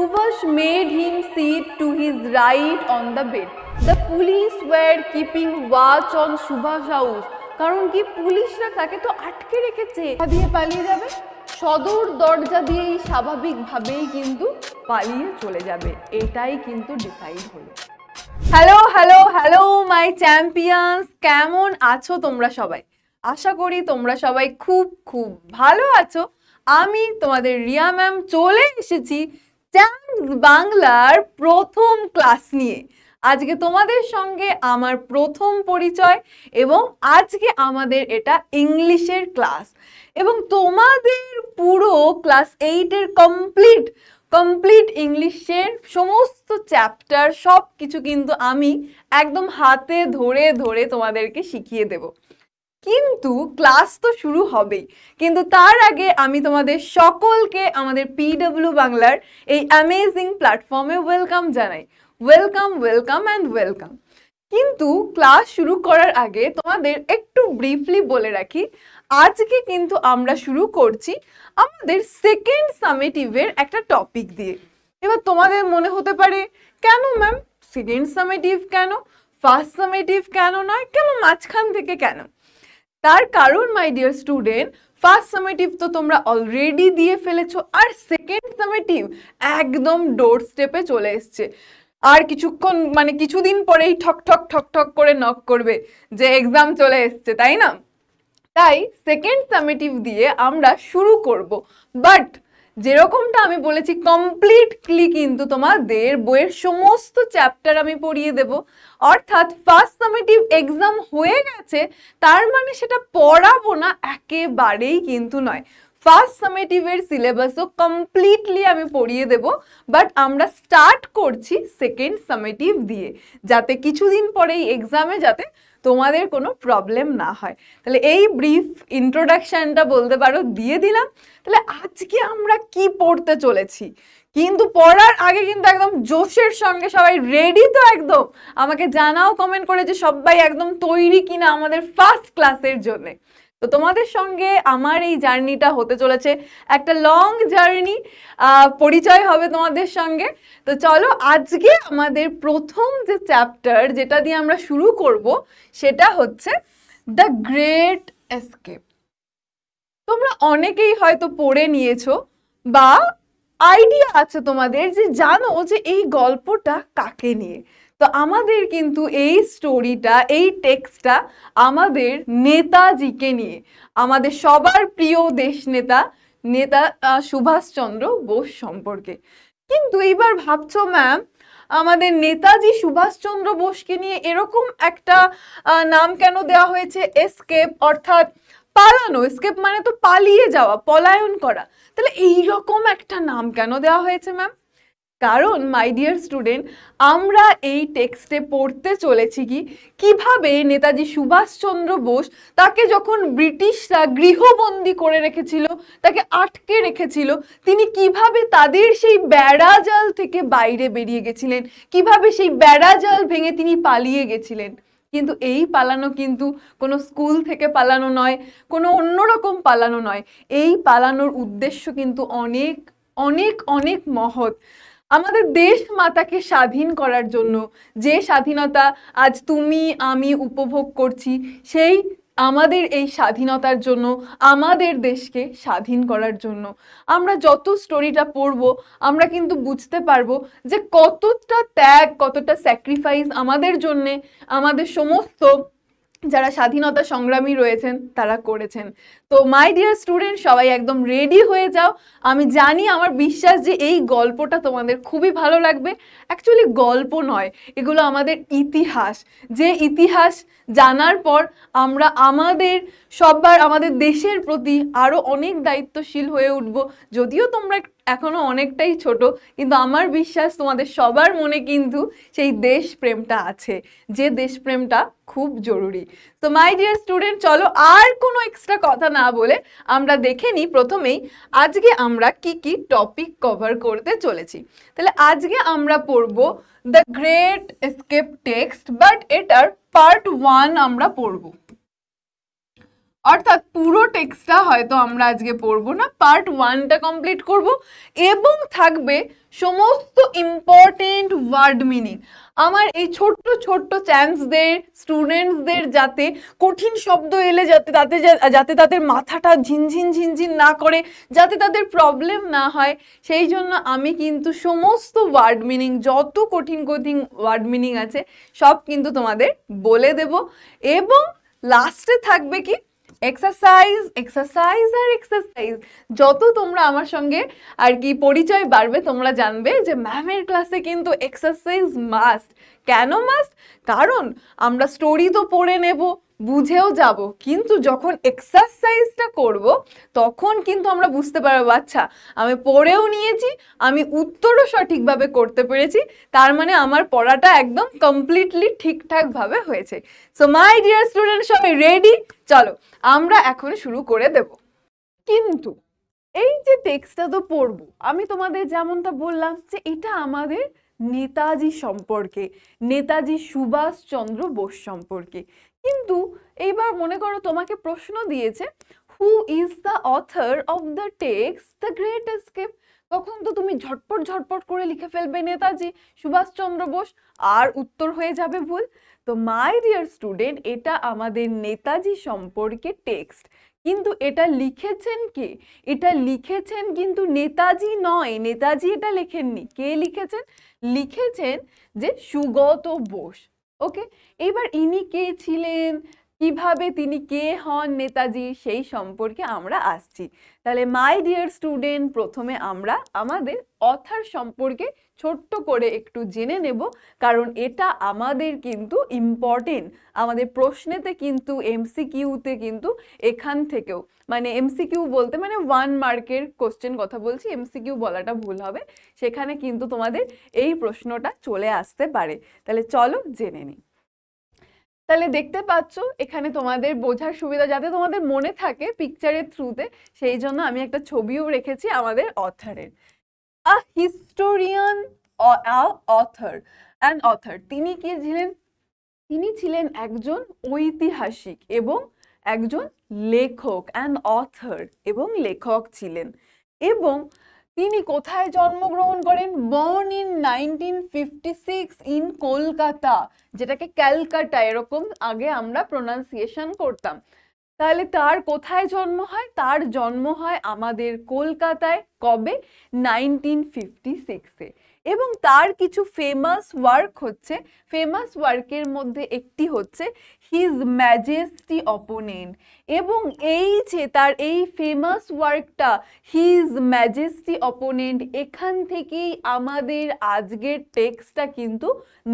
Subhash made him sit to his right on the bed. The police were keeping watch on Subhash house. কারণ কি পুলিশরা তাকে তো আটকে রেখেছে, দিয়ে পালিয়ে যাবে, সদর দরজা দিয়েই স্বাভাবিকভাবেই কিন্তু পালিয়ে চলে যাবে, এটাই কিন্তু ডিসাইড হলো। Hello hello hello my champions, কেমন আছো তোমরা সবাই? আশা করি তোমরা সবাই খুব খুব ভালো আছো। আমি তোমাদের রিয়া ম্যাম চলে এসেছি চ্যাম্পস বাংলার প্রথম ক্লাস নিয়ে। আজকে তোমাদের সঙ্গে আমার প্রথম পরিচয় এবং আজকে আমাদের এটা ইংলিশের ক্লাস এবং তোমাদের পুরো ক্লাস 8-এর কমপ্লিট ইংলিশের সমস্ত চ্যাপ্টার সব কিছু কিন্তু আমি একদম হাতে ধরে ধরে তোমাদেরকে শিখিয়ে দেব। কিন্তু ক্লাস তো শুরু হবেই, কিন্তু তার আগে আমি তোমাদের সকলকে আমাদের পিডব্লিউ বাংলার এই অ্যামেজিং প্ল্যাটফর্মে ওয়েলকাম জানাই। Welcome welcome and welcome. কিন্তু ক্লাস শুরু করার আগে তোমাদের একটু ব্রিফলি বলে রাখি, আজকে কিন্তু আমরা শুরু করছি আমাদের সেকেন্ড সামেটিভের একটা টপিক দিয়ে। এবার তোমাদের মনে হতে পারে, কেন ম্যাম সেকেন্ড সামেটিভ, কেন ফার্স্ট সামেটিভ কেন নয়, কেন মাঝখান থেকে কেন? তার কারণ my dear student, first summative তো তোমরা অলরেডি দিয়ে ফেলেছো, আর সেকেন্ড সামেটিভ একদম ডোর স্টেপে চলে এসছে। আর কিছুক্ষণ মানে কিছুদিন পরেই ঠক ঠক ঠক ঠক করে নক করবে যে এক্সাম চলে এসছে, তাই না? তাই সেকেন্ড সামেটিভ দিয়ে আমরা শুরু করব, বাট যেরকমটা আমি বলেছি কমপ্লিটলি কিন্তু তোমাদের বইয়ের সমস্ত চ্যাপ্টার আমি পড়িয়ে দেব। অর্থাৎ ফার্স্ট সামেটিভ এক্সাম হয়ে গেছে তার মানে সেটা পড়াবো না, একেবারেই কিন্তু নয়। ফার্স্ট সামেটিভের সিলেবাসও কমপ্লিটলি আমি পড়িয়ে দেব, বাট আমরা স্টার্ট করছি সেকেন্ড সামেটিভ দিয়ে, যাতে কিছুদিন পরেই এক্সামে যাতে তোমাদের কোনো প্রবলেম না হয়। তাহলে এই ব্রিফ ইন্ট্রোডাকশনটা বলতে পারো দিয়ে দিলাম। তাহলে আজকে আমরা কি পড়তে চলেছি, কিন্তু পড়ার আগে কিন্তু একদম জোশের সঙ্গে সবাই রেডি তো? একদম আমাকে জানাও কমেন্ট করে যে সবাই একদম তৈরি কিনা আমাদের ফার্স্ট ক্লাসের জন্য। তো তোমাদের সঙ্গে আমার এই জার্নিটা হতে চলেছে একটা লং জার্নি, পরিচয় হবে তোমাদের সঙ্গে। তো চলো আজকে আমাদের প্রথম যে চ্যাপ্টার যেটা দিয়ে আমরা শুরু করব সেটা হচ্ছে দ্য গ্রেট এসকেপ। তোমরা অনেকেই হয়তো পড়ে নিয়েছো বা আইডিয়া আছে তোমাদের যে জানো যে এই গল্পটা কাকে নিয়ে। তো আমাদের কিন্তু এই স্টোরিটা, এই টেক্সটটা আমাদের নেতাজিকে নিয়ে, আমাদের সবার প্রিয় দেশ নেতা সুভাষচন্দ্র বোস সম্পর্কে। কিন্তু এইবার ভাবছো ম্যাম আমাদের নেতাজি সুভাষচন্দ্র বোসকে নিয়ে এরকম একটা নাম কেন দেওয়া হয়েছে, এসকেপ অর্থাৎ পালানো। এসকেপ মানে তো পালিয়ে যাওয়া, পলায়ন করা। তাহলে এইরকম একটা নাম কেন দেওয়া হয়েছে ম্যাম? কারণ মাই ডিয়ার স্টুডেন্ট, আমরা এই টেক্সটে পড়তে চলেছি কিভাবে নেতাজি সুভাষচন্দ্র বোস, তাকে যখন ব্রিটিশরা গৃহবন্দী করে রেখেছিল, তাকে আটকে রেখেছিল, তিনি কিভাবে তাদের সেই বেড়াজাল থেকে বাইরে বেরিয়ে গেছিলেন, কিভাবে সেই বেড়াজাল ভেঙে তিনি পালিয়ে গেছিলেন। কিন্তু এই পালানো কিন্তু কোনো স্কুল থেকে পালানো নয়, কোনো অন্যরকম পালানো নয়। এই পালানোর উদ্দেশ্য কিন্তু অনেক অনেক অনেক মহৎ। আমাদের দেশ মাতাকে স্বাধীন করার জন্য, যে স্বাধীনতা আজ তুমি আমি উপভোগ করছি, সেই আমাদের এই স্বাধীনতার জন্য, আমাদের দেশকে স্বাধীন করার জন্য আমরা যত স্টোরিটা পড়বো আমরা কিন্তু বুঝতে পারবো যে কতটা ত্যাগ, কতটা স্যাক্রিফাইস আমাদের জন্যে আমাদের সমস্ত যারা স্বাধীনতা সংগ্রামী রয়েছেন তারা করেছেন। তো মাই ডিয়ার স্টুডেন্ট, সবাই একদম রেডি হয়ে যাও। আমি জানি, আমার বিশ্বাস যে এই গল্পটা তোমাদের খুবই ভালো লাগবে। অ্যাকচুয়ালি গল্প নয়, এগুলো আমাদের ইতিহাস, যে ইতিহাস জানার পর আমরা আমাদের দেশের প্রতি আরও অনেক দায়িত্বশীল হয়ে উঠব। যদিও তোমরা এখনো অনেকটাই ছোট, কিন্তু আমার বিশ্বাস তোমাদের সবার মনে কিন্তু সেই দেশপ্রেমটা আছে, যে দেশপ্রেমটা খুব জরুরি। তো মাই ডিয়ার স্টুডেন্ট, চলো আর কোনো এক্সট্রা কথা না বলে আমরা দেখে নিই প্রথমেই আজকে আমরা কি কি টপিক কভার করতে চলেছি। তাহলে আজকে আমরা পড়ব the great escape text, but এটার পার্ট 1 আমরা পড়ব। অর্থাৎ পুরো টেক্সটটা হয়তো আমরা আজকে পড়বো না, পার্ট 1টা কমপ্লিট করব এবং থাকবে সমস্ত ইম্পর্টেন্ট ওয়ার্ড মিনিং। আমার এই ছোট্ট ছোট্ট চ্যান্সদের স্টুডেন্টসদের যাতে কঠিন শব্দ এলে যাতে তাদের মাথাটা ঝিনঝিন ঝিনঝিন না করে, যাতে তাদের প্রবলেম না হয়, সেই জন্য আমি কিন্তু সমস্ত ওয়ার্ড মিনিং, যত কঠিন কঠিন ওয়ার্ড মিনিং আছে সব কিন্তু তোমাদের বলে দেব। এবং লাস্টে থাকবে কি এক্সারসাইজ, এক্সারসাইজ আর এক্সারসাইজ। যত তোমরা আমার সঙ্গে আর কি পরিচয় বাড়বে, তোমরা জানবে যে ম্যামের ক্লাসে কিন্তু এক্সারসাইজ মাস্ট। কেন মাস্ট? কারণ আমরা স্টোরি তো পড়ে নেব, বুঝেও যাব, কিন্তু যখন এক্সারসাইজটা করব তখন কিন্তু আমরা বুঝতে পারবো আচ্ছা আমি পড়েও নিয়েছি, আমি উত্তরও সঠিকভাবে করতে পেরেছি, তার মানে আমার পড়াটা একদম কমপ্লিটলি ঠিকঠাকভাবে হয়েছে। সো মাই ডিয়ার স্টুডেন্ট, সবাই রেডি? চলো আমরা এখন শুরু করে দেব। কিন্তু এই যে টেক্সটটা তো পড়বো, আমি তোমাদের যেমনটা বললাম যে এটা আমাদের নেতাজি সম্পর্কে, নেতাজি সুভাষচন্দ্র বোস সম্পর্কে। কিন্তু এইবার মনে করো তোমাকে প্রশ্ন দিয়েছে who is the author of the text the great escape. তখন তো তুমি ঝটপট ঝটপট করে লিখে ফেলবে নেতাজি সুভাষচন্দ্র বোস, আর উত্তর হয়ে যাবে ভুল। তো মাই ডিয়ার স্টুডেন্ট, এটা আমাদের নেতাজি সম্পর্কে টেক্সট, কিন্তু এটা লিখেছেন কে? এটা লিখেছেন কিন্তু নেতাজি নয়, নেতাজি এটা লেখেননি। কে লিখেছেন? লিখেছেন যে সুগত বোস। ওকে, এবার ইনি কে ছিলেন, কিভাবে তিনি কে হন নেতাজি, সেই সম্পর্কে আমরা আসছি। তাহলে মাই ডিয়ার স্টুডেন্ট, প্রথমে আমরা আমাদের অথার সম্পর্কে ছোট্ট করে একটু জেনে নেব, কারণ এটা আমাদের কিন্তু ইম্পর্টেন্ট। আমাদের প্রশ্নেতে কিন্তু এমসিকিউতে কিন্তু এখান থেকেও, মানে এমসিকিউ বলতে মানে 1 মার্কের কোশ্চেন কথা বলছি, এমসিকিউ বলাটা ভুল হবে, সেখানে কিন্তু তোমাদের এই প্রশ্নটা চলে আসতে পারে। তাহলে চলো জেনে নিই। তাহলে দেখতে পাচ্ছ এখানে তোমাদের বোঝার সুবিধা যাতে তোমাদের মনে থাকে পিকচারের থ্রুতে, সেই জন্য আমি একটা ছবিও রেখেছি আমাদের অথরের। আ হিস্টোরিয়ান, অথর, অ্যান অথর, তিনি কি ছিলেন? তিনি ছিলেন একজন ঐতিহাসিক এবং একজন লেখক, অ্যান অথর এবং লেখক ছিলেন। এবং তিনি কোথায় জন্মগ্রহণ করেন? বর্ন ইন 1956 ইন কলকাতা, যেটাকে ক্যালকাটা এরকম আগে আমরা প্রোনাউন্সিয়েশন করতাম। তাহলে তার কোথায় জন্ম হয়? তার জন্ম হয় আমাদের কলকাতায়। কবে? 1956-এ। এবং তার কিছু ফেমাস ওয়ার্ক হচ্ছে, ফেমাস ওয়ার্কের মধ্যে একটি হচ্ছে হিজ ম্যাজেস্টি অপোনেন্ট। এবং এই যে তার এই ফেমাস ওয়ার্কটা হিজ ম্যাজেস্টি অপোনেন্ট, এখান থেকেই আমাদের আজকের টেক্সটটা কিন্তু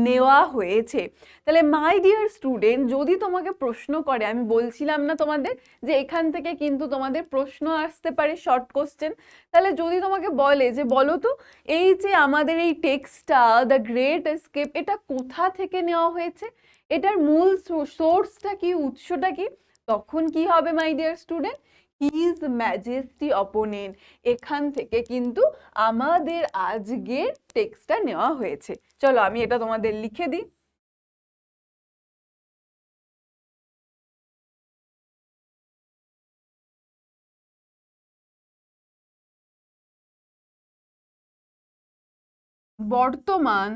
নেওয়া হয়েছে। তাহলে মাই ডিয়ার স্টুডেন্ট, যদি তোমাকে প্রশ্ন করে, আমি বলছিলাম না তোমাদের যে এখান থেকে কিন্তু তোমাদের প্রশ্ন আসতে পারে শর্ট কোশ্চেন, তাহলে যদি তোমাকে বলে যে বলো তো এই যে আমাদের এই টেক্সটটা দ্য গ্রেট এস্কেপ, এটা কোথা থেকে নেওয়া হয়েছে, এটার মূল সোর্সটা কি, উৎসটা কি, তখন কি হবে my dear student? His majesty opponent, এখান থেকে কিন্তু আমাদের আজকের টেক্সটটা নেওয়া হয়েছে। চলো আমি এটা তোমাদের লিখে দিই। বর্তমান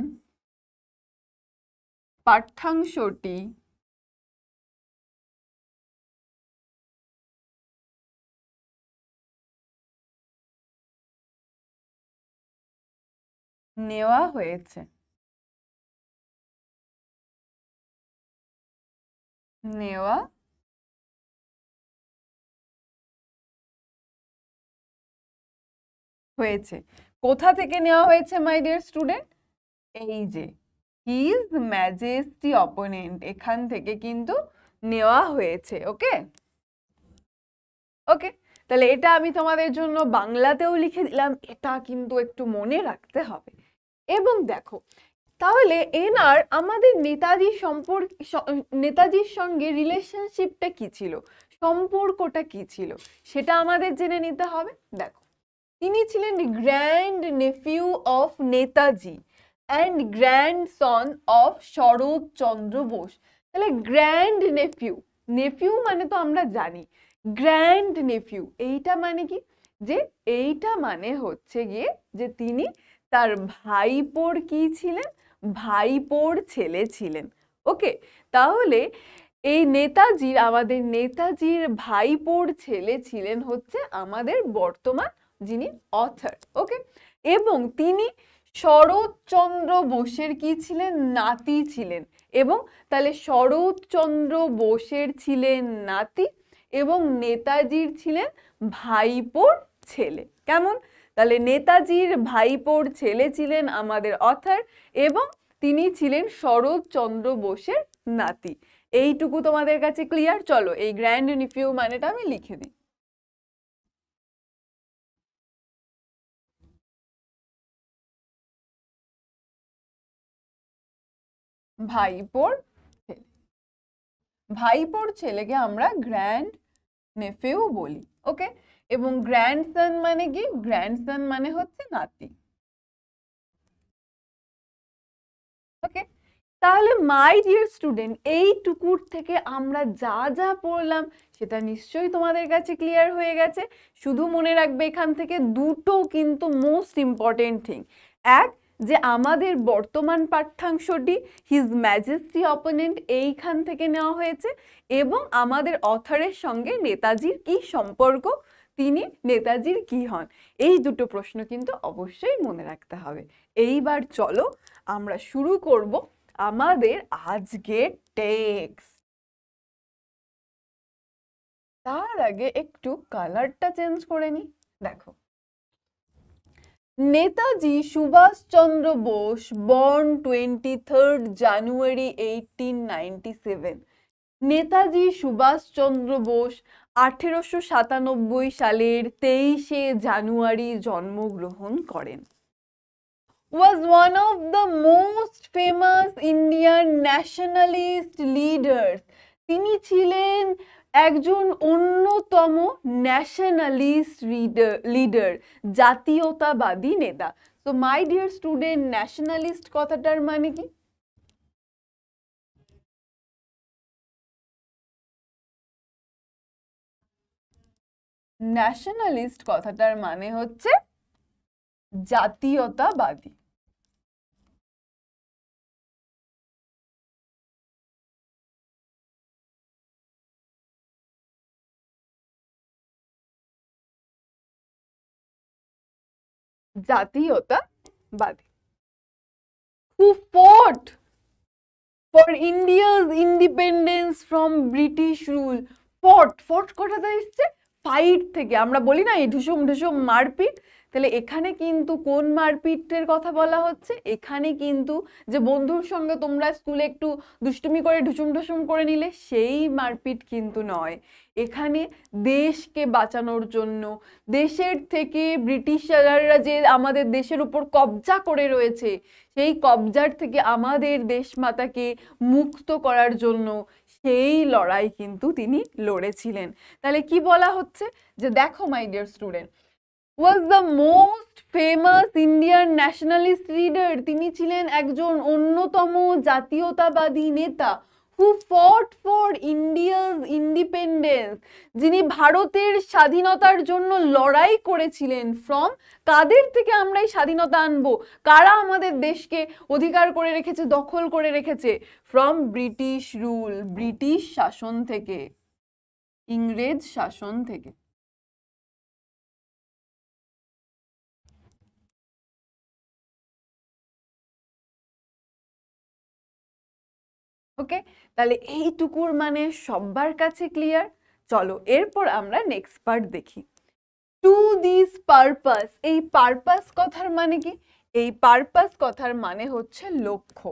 পাঠ্যাংশটি নেওয়া হয়েছে, নেওয়া হয়েছে। কোথা থেকে নেওয়া হয়েছে মাই ডিয়ার স্টুডেন্ট? এই যে হিজ ম্যাজেস্টি অপোনেন্ট, এখান থেকে কিন্তু নেওয়া হয়েছে। ওকে ওকে, তাহলে এটা আমি তোমাদের জন্য বাংলাতেও লিখে দিলাম, এটা কিন্তু একটু মনে রাখতে হবে। এবং দেখো তাহলে এনার আমাদের নেতাজির নেতাজির সঙ্গে রিলেশনশিপটা কি ছিল, সম্পর্কটা কি ছিল, সেটা আমাদের জেনে নিতে হবে। দেখো তিনি ছিলেন grand nephew of Netaji and grandson of Sarat Chandra Bose. তাহলে গ্র্যান্ড নেফিউ, নেফিউ মানে তো আমরা জানি গ্র্যান্ড নেফিউ এইটা মানে কি, যে এইটা মানে হচ্ছে গিয়ে যে তিনি তার ভাইপোর কি ছিলেন, ভাইপোর ছেলে ছিলেন। ওকে, তাহলে এই নেতাজির, আমাদের নেতাজির ভাইপোর ছেলে ছিলেন হচ্ছে আমাদের বর্তমান যিনি অথর। ওকে, এবং তিনি শরৎচন্দ্র বোসের কি ছিলেন, নাতি ছিলেন। এবং তাহলে শরৎচন্দ্র বোসের ছিলেন নাতি এবং নেতাজির ছিলেন ভাইপোর ছেলে। কেমন? তাহলে নেতাজির ভাইপোর ছেলে ছিলেন আমাদের অথর এবং তিনি ছিলেন শরৎচন্দ্র বোসের নাতি। এইটুকু তোমাদের কাছে ক্লিয়ার? চলো এই গ্র্যান্ড নেফিউ মানেটা আমি লিখে দিই। ভাইপোর ছেলে, ভাইপোর ছেলেকে আমরা গ্র্যান্ড নেফিউ বলি। ওকে, এবং গ্র্যান্ডসন মানে কি, গ্র্যান্ডসন মানে হচ্ছে নাতি। ওকে, তাহলে মাই ডিয়ার স্টুডেন্ট, এইটুকুর থেকে আমরা যা যা পড়লাম সেটা নিশ্চয়ই তোমাদের কাছে ক্লিয়ার হয়ে গেছে। শুধু মনে রাখবে এখান থেকে দুটো কিন্তু মোস্ট ইম্পর্টেন্ট থিং। এক, যে আমাদের বর্তমান পাঠ্যাংশটি হিজ ম্যাজেস্টি অপোনেন্ট এইখান থেকে নেওয়া হয়েছে এবং আমাদের অথরের সঙ্গে নেতাজির কি সম্পর্ক, তিনি নেতাজির কি হন, এই দুটো প্রশ্ন কিন্তু অবশ্যই মনে রাখতে হবে। এইবার চলো আমরা শুরু করব আমাদের আজকের টেক্সট। তার আগে একটু কালারটা চেঞ্জ করে নি। দেখো, নেতাজি সুভাষচন্দ্র বোস বর্ন 23rd জানুয়ারি 1897। নেতাজি সুভাষচন্দ্র বোস 1897 সালের 23শে জানুয়ারি জন্মগ্রহণ করেন। Was one of the most famous Indian nationalist leaders. তিনি ছিলেন একজন অন্যতম ন্যাশনালিস্ট লিডার, জাতীয়তাবাদী নেতা। তো মাই ডিয়ার স্টুডেন্ট, ন্যাশনালিস্ট কথাটার মানে কি? ন্যাশনালিস্ট কথাটার মানে হচ্ছে জাতীয়তাবাদী। জাতীয়তাবাদী। Who fought for India's independence from British rule. ফট কথাটা এসছে ফাইট থেকে। আমরা বলি না এই ঢুসুম ঢুসুম মারপিট, তাহলে এখানে কিন্তু কোন মারপিটের কথা বলা হচ্ছে? এখানে কিন্তু যে বন্ধুর সঙ্গে তোমরা স্কুলে একটু দুষ্টুমি করে ঢুসুম ঢুসুম করে নিলে সেই মারপিট কিন্তু নয়। এখানে দেশকে বাঁচানোর জন্য, দেশের থেকে ব্রিটিশাররা যে আমাদের দেশের উপর কবজা করে রয়েছে, সেই কবজার থেকে আমাদের দেশমাতাকে মুক্ত করার জন্য সেই লড়াই কিন্তু তিনি লড়েছিলেন। তাহলে কি বলা হচ্ছে, যে দেখো my dear student, was the most famous Indian nationalist leader, তিনি ছিলেন একজন অন্যতম জাতীয়তাবাদী নেতা। who fought for India's independence, যিনি ভারতের স্বাধীনতার জন্য লড়াই করেছিলেন। ফ্রম, কাদের থেকে আমরা এই স্বাধীনতা আনবো, কারা আমাদের দেশকে অধিকার করে রেখেছে, দখল করে রেখেছে? ফ্রম ব্রিটিশ রুল, ব্রিটিশ শাসন থেকে, ইংরেজ শাসন থেকে। ওকে, তাহলে এইটুকুর মানে সবার কাছে ক্লিয়ার। চলো এরপর আমরা নেক্সট পার্ট দেখি। টু দিস পারপাস, এই পারপাস কথার মানে কি? এই পারপাস কথার মানে হচ্ছে লক্ষ্য,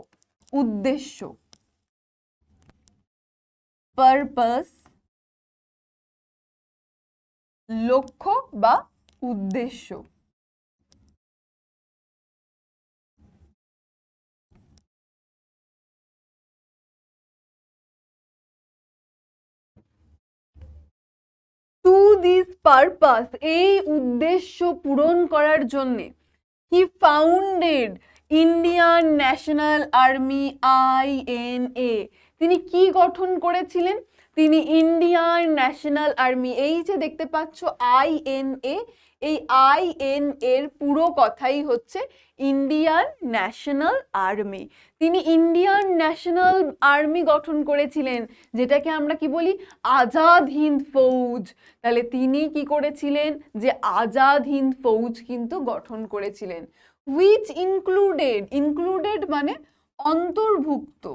উদ্দেশ্য। পারপাস, লক্ষ্য বা উদ্দেশ্য। টু দিস পারপাস, এই উদ্দেশ্য পূরণ করার জন্য he founded Indian national army, INA। তিনি কি গঠন করেছিলেন? তিনি ইন্ডিয়ান ন্যাশনাল আর্মি, এই যে দেখতে পাচ্ছ INA, এই IN এর পুরো কথাই হচ্ছে ইন্ডিয়ান ন্যাশনাল আর্মি। তিনি ইন্ডিয়ান ন্যাশনাল আর্মি গঠন করেছিলেন, যেটাকে আমরা কি বলি আজাদ হিন্দ ফৌজ। তাহলে তিনি কি করেছিলেন, যে আজাদ হিন্দ ফৌজ কিন্তু গঠন করেছিলেন। হুইচ ইনক্লুডেড মানে অন্তর্ভুক্ত,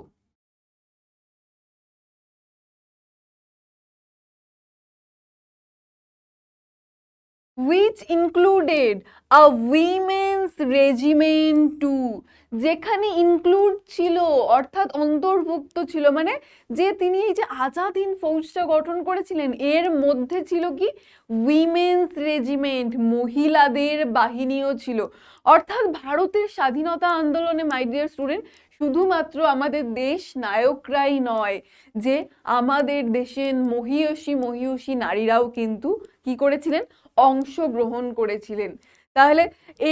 which included a women's regiment too, যেখানে ইনক্লুড ছিল অর্থাৎ অন্তর্ভুক্ত ছিল, মানে যে তিনি এই যে আজাদ হিন্দ ফৌজটা গঠন করেছিলেন এর মধ্যে ছিল কি উইমেন্স রেজিমেন্ট, মহিলাদের বাহিনীও ছিল। অর্থাৎ ভারতের স্বাধীনতা আন্দোলনে মাই ডিয়ার স্টুডেন্ট শুধুমাত্র আমাদের দেশ নায়করাই নয়, যে আমাদের দেশের মহিয়সী নারীরাও কিন্তু কি করেছিলেন, অংশগ্রহণ করেছিলেন। তাহলে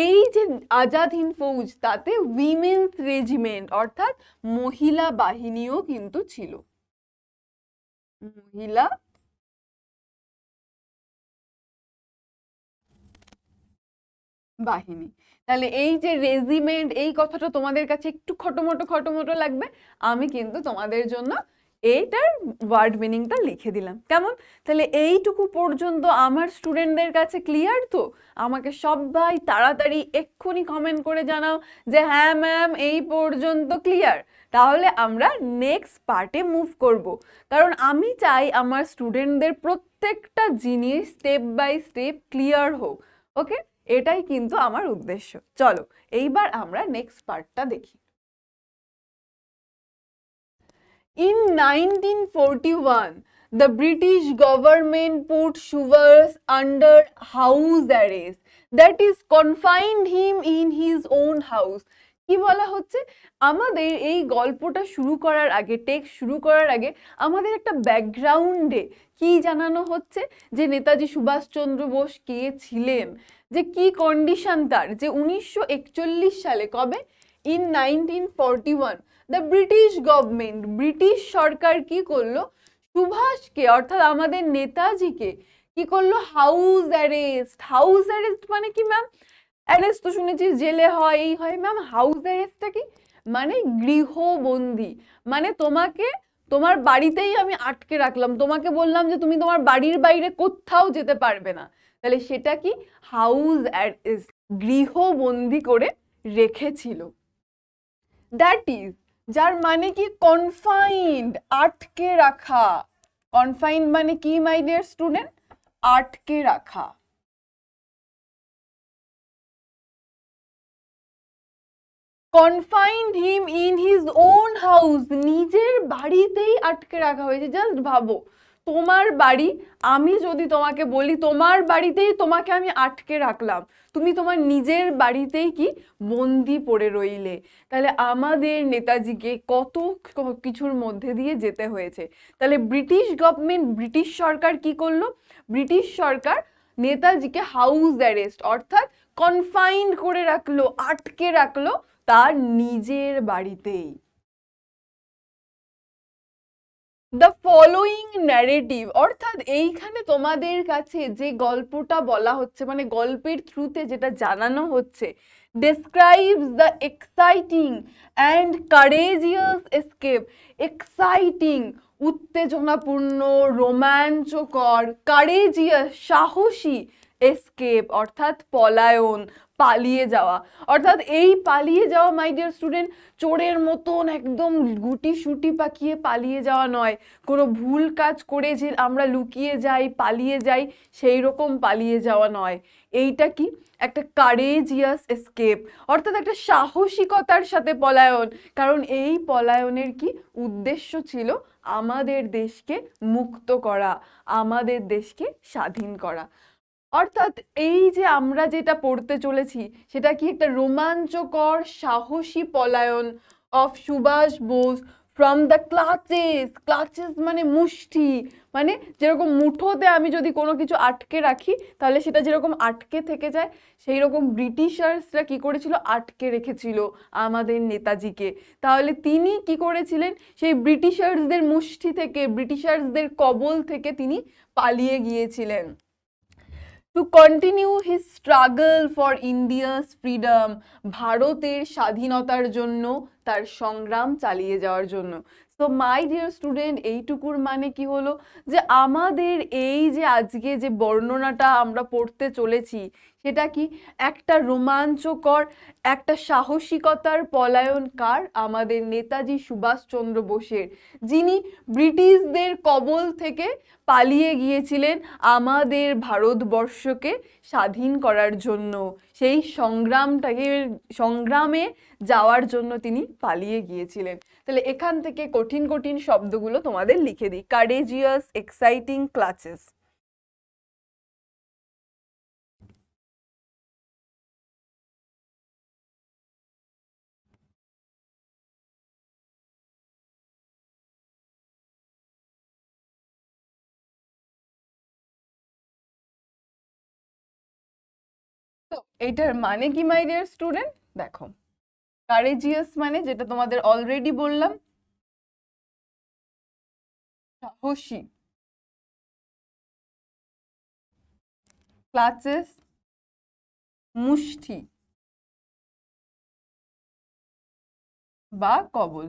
এই যে আজাদ হিন্দ ফৌজ তাতে উইমেন্স রেজিমেন্ট অর্থাৎ মহিলা বাহিনীও কিন্তু ছিল, মহিলা বাহিনী। তাহলে এই যে রেজিমেন্ট এই কথাটা তোমাদের কাছে একটু খটোমটো লাগবে, আমি কিন্তু তোমাদের জন্য এইটার ওয়ার্ড মিনিংটা লিখে দিলাম, কেমন? তাহলে এইটুকু পর্যন্ত আমার স্টুডেন্টদের কাছে ক্লিয়ার তো? আমাকে সবাই তাড়াতাড়ি এক্ষুনি কমেন্ট করে জানাও যে হ্যাঁ ম্যাম এই পর্যন্ত ক্লিয়ার। তাহলে আমরা নেক্সট পার্টে মুভ করব, কারণ আমি চাই আমার স্টুডেন্টদের প্রত্যেকটা জিনিস স্টেপ বাই স্টেপ ক্লিয়ার হোক। ওকে, এটাই কিন্তু আমার উদ্দেশ্য। চলো এইবার আমরা নেক্সট পার্টটা দেখি। In 1941, the British government put Subhas under house arrest, that is confined him in his own house. কি বলা হচ্ছে, আমাদের এই গল্পটা শুরু করার আগে, টেক্সট শুরু করার আগে আমাদের একটা ব্যাকগ্রাউন্ডে কি জানানো হচ্ছে, যে নেতাজি সুভাষচন্দ্র বোস কে ছিলেন, যে কি কন্ডিশন তার, যে 1941 সালে, কবে, in 1941 the British government, British সরকার কি করলো, সুভাষকে অর্থাৎ আমাদের নেতাজিকে কি করলো, হাউস অ্যারেস্ট মানে কি ম্যাম, অ্যারেস্ট তো শুনেছি জেলে হয়, এই হয়, ম্যাম হাউস অ্যারেস্টটা কি মানে গৃহবন্দী, মানে তোমাকে তোমার বাড়িতেই আমি আটকে রাখলাম, তোমাকে বললাম যে তুমি তোমার বাড়ির বাইরে কোথাও যেতে পারবে না, তাহলে সেটা কি হাউস অ্যারেস্ট, গৃহবন্দী করে রেখেছিল। দ্যাট ইজ, যার মানে কি কনফাইন্ড, আটকে রাখা। কনফাইন্ড মানে কি মাই ডিয়ার স্টুডেন্ট, আটকে রাখা। Confined him in his own house, নিজের বাড়িতেই আটকে রাখা হয়েছে। জাস্ট ভাবো, তোমার বাড়ি, আমি যদি তোমাকে বলি তোমার বাড়িতেই তোমাকে আমি আটকে রাখলাম, তুমি তোমার নিজের বাড়িতেই কি বন্দি পড়ে রইলে, তাহলে আমাদের নেতাজিকে কত কিছুর মধ্যে দিয়ে যেতে হয়েছে। তাহলে ব্রিটিশ গভর্নমেন্ট, ব্রিটিশ সরকার কি করলো, ব্রিটিশ সরকার নেতাজিকে হাউস অ্যারেস্ট অর্থাৎ কনফাইন্ড করে রাখলো, আটকে রাখলো তার নিজের বাড়িতেই। দ্য ফলোয়িং ন্যারেটিভ, অর্থাৎ এইখানে তোমাদের কাছে যে গল্পটা বলা হচ্ছে, মানে গল্পের থ্রুতে যেটা জানানো হচ্ছে, describes the exciting and courageous escape, exciting উত্তেজনাপূর্ণ, রোমাঞ্চকর, কারেজিয়াস সাহসী, এসকেপ অর্থাৎ পলায়ন, পালিয়ে যাওয়া। অর্থাৎ এই পালিয়ে যাওয়া মাই ডিয়ার স্টুডেন্ট চোরের মতন একদম গুটি সুটি পাকিয়ে পালিয়ে যাওয়া নয়, কোনো ভুল কাজ করে যে আমরা লুকিয়ে যাই, পালিয়ে যাই, সেই রকম পালিয়ে যাওয়া নয়। এইটা কি একটা কারেজিয়াস এসকেপ, অর্থাৎ একটা সাহসিকতার সাথে পলায়ন, কারণ এই পলায়নের কি উদ্দেশ্য ছিল, আমাদের দেশকে মুক্ত করা, আমাদের দেশকে স্বাধীন করা। অর্থাৎ এই যে আমরা যেটা পড়তে চলেছি সেটা কি একটা রোমাঞ্চকর সাহসী পলায়ন of Subhas Bose from the clutches, clutches মানে মুষ্টি, মানে যেরকম মুঠোতে আমি যদি কোনো কিছু আটকে রাখি তাহলে সেটা যেরকম আটকে থেকে যায়, সেই রকম ব্রিটিশার্সরা কি করেছিল, আটকে রেখেছিল আমাদের নেতাজিকে। তাহলে তিনি কি করেছিলেন, সেই ব্রিটিশার্সদের মুষ্টি থেকে, ব্রিটিশার্সদের কবল থেকে তিনি পালিয়ে গিয়েছিলেন। To continue his struggle for India's freedom, ভারতের স্বাধীনতার জন্য তার সংগ্রাম চালিয়ে যাওয়ার জন্য। সো মাই ডিয়ার স্টুডেন্ট, এইটুকুর মানে কি হলো, যে আমাদের এই যে আজকে যে বর্ণনাটা আমরা পড়তে চলেছি সেটা কি একটা রোমাঞ্চকর, একটা সাহসিকতার পলায়ন কার, আমাদের নেতাজি সুভাষচন্দ্র বোসের, যিনি ব্রিটিশদের কবল থেকে পালিয়ে গিয়েছিলেন আমাদের ভারতবর্ষকে স্বাধীন করার জন্য। সেই সংগ্রামে যাওয়ার জন্য তিনি পালিয়ে গিয়েছিলেন। তাহলে এখান থেকে কঠিন কঠিন শব্দগুলো তোমাদের লিখে দিই। Courageous, exciting, clutches. তো এটার মানে কি মাই ডিয়ার স্টুডেন্ট, দেখো, কারেজিয়াস মানে যেটা তোমাদের অলরেডি বললাম, সাহসী। ক্লাচেস মুষ্টি বা কবল।